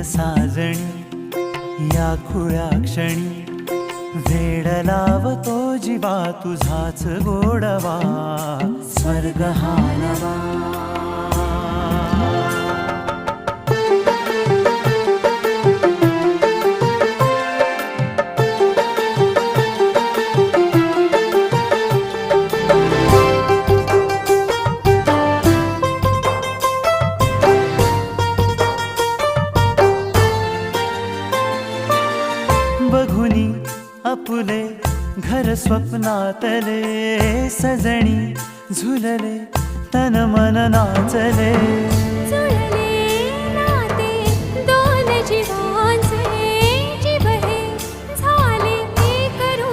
साजणी या खुळ्या क्षणी वेड लावतो जीवा तुझाच गोडवा स्वर्ग हा नवा बघुनी आपुले घर स्वप्नातले सजणी झुलले तन मन नाचले